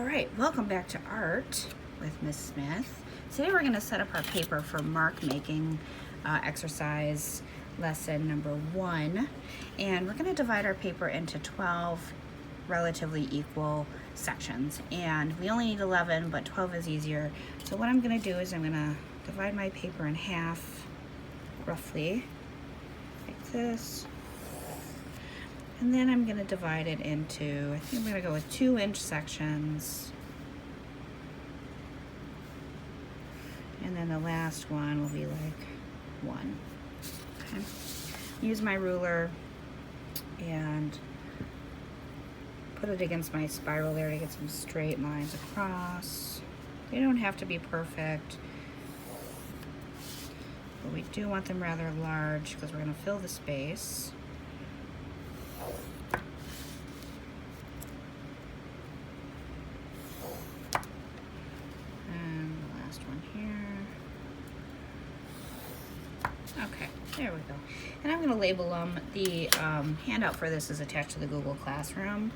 All right, welcome back to Art with Miss Smith. Today we're going to set up our paper for mark making exercise lesson number 1. And we're going to divide our paper into 12 relatively equal sections. And we only need 11, but 12 is easier. So what I'm going to do is I'm going to divide my paper in half, roughly, like this. And then I'm going to divide it into, I think I'm going to go with 2-inch sections. And then the last one will be like 1. Okay. Use my ruler and put it against my spiral there to get some straight lines across. They don't have to be perfect, but we do want them rather large because we're going to fill the space. Okay, there we go. And I'm going to label them. The handout for this is attached to the Google Classroom,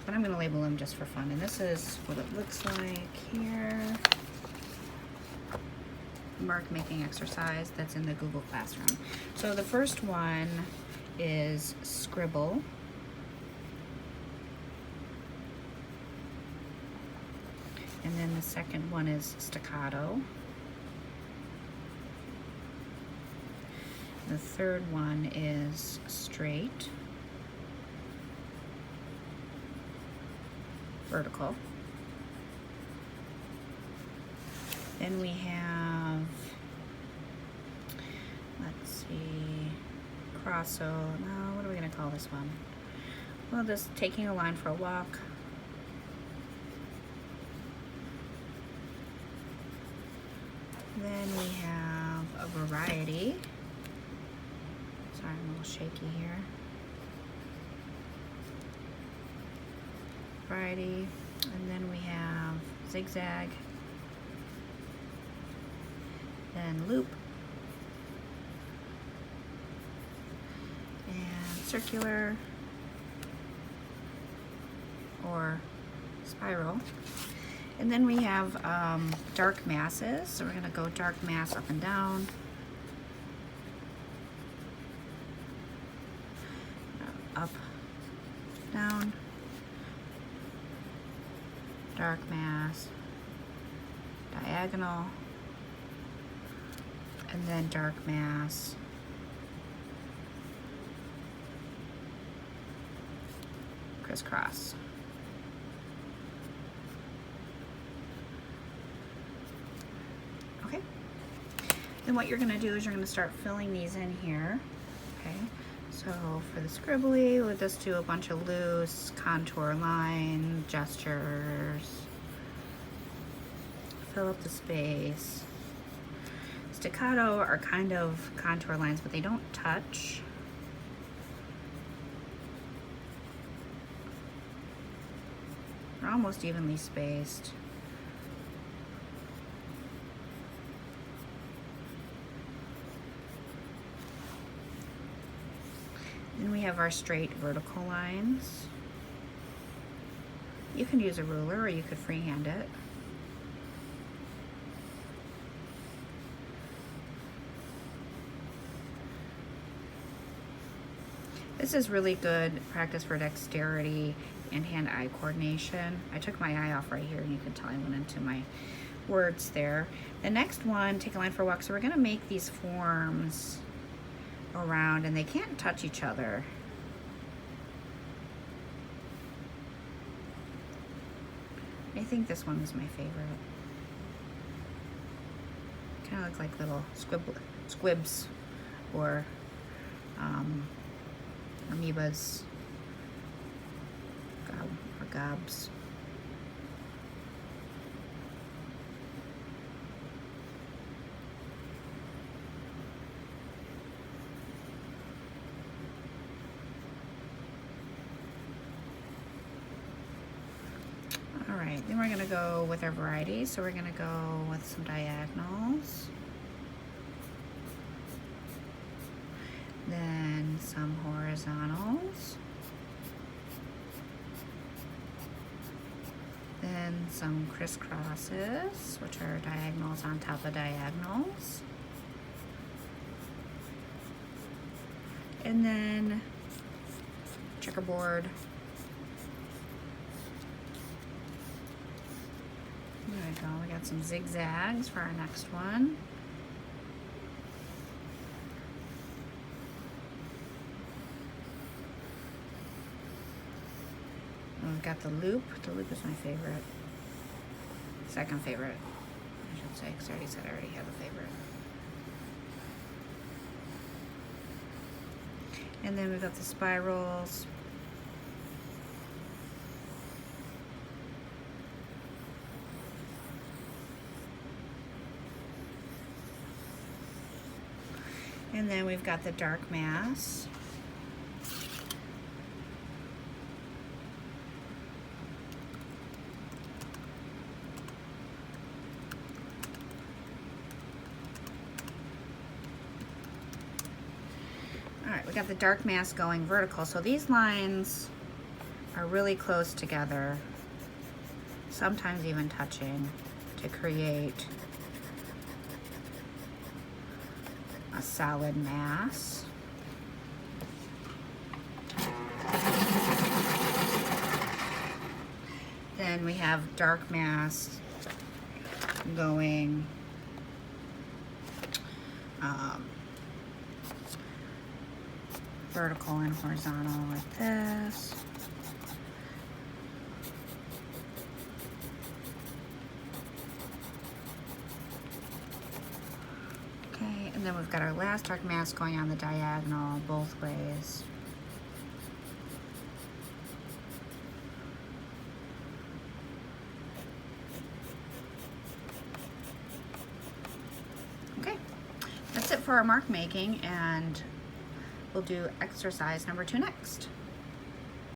but I'm going to label them just for fun. And this is what it looks like here. Mark making exercise that's in the Google Classroom. So the first one is scribble. And then the second one is staccato. The third one is straight, vertical. Then we have, let's see, crosso. No, what are we going to call this one? Well, just taking a line for a walk. Then we have a variety. Sorry, I'm a little shaky here. Variety, and then we have zigzag, then loop, and circular or spiral. And then we have dark masses, so we're going to go dark mass up and down. Up, down, dark mass, diagonal, and then dark mass, crisscross. Okay. Then what you're going to do is you're going to start filling these in here. Okay. So for the scribbly, we'll just do a bunch of loose contour line gestures. Fill up the space. Staccato are kind of contour lines, but they don't touch. They're almost evenly spaced. Then we have our straight vertical lines. You can use a ruler or you could freehand it. This is really good practice for dexterity and hand-eye coordination. I took my eye off right here and you can tell I went into my words there. The next one, take a line for a walk. So we're gonna make these forms around and they can't touch each other. I think this one is my favorite. Kind of look like little squibs or amoebas or gobs. All right, then we're gonna go with our variety. So we're gonna go with some diagonals. Then some horizontals. then some crisscrosses, which are diagonals on top of diagonals. And then checkerboard. There we go, we got some zigzags for our next one. And we've got the loop. The loop is my favorite. Second favorite, I should say, because I already said I already have a favorite. And then we've got the spirals. And then we've got the dark mass. All right, we got the dark mass going vertical. So these lines are really close together, sometimes even touching, to create a solid mass. Then we have dark mass going vertical and horizontal like this. Okay, and then we've got our last dark mass going on the diagonal both ways. Okay, that's it for our mark making, and we'll do exercise number 2 next.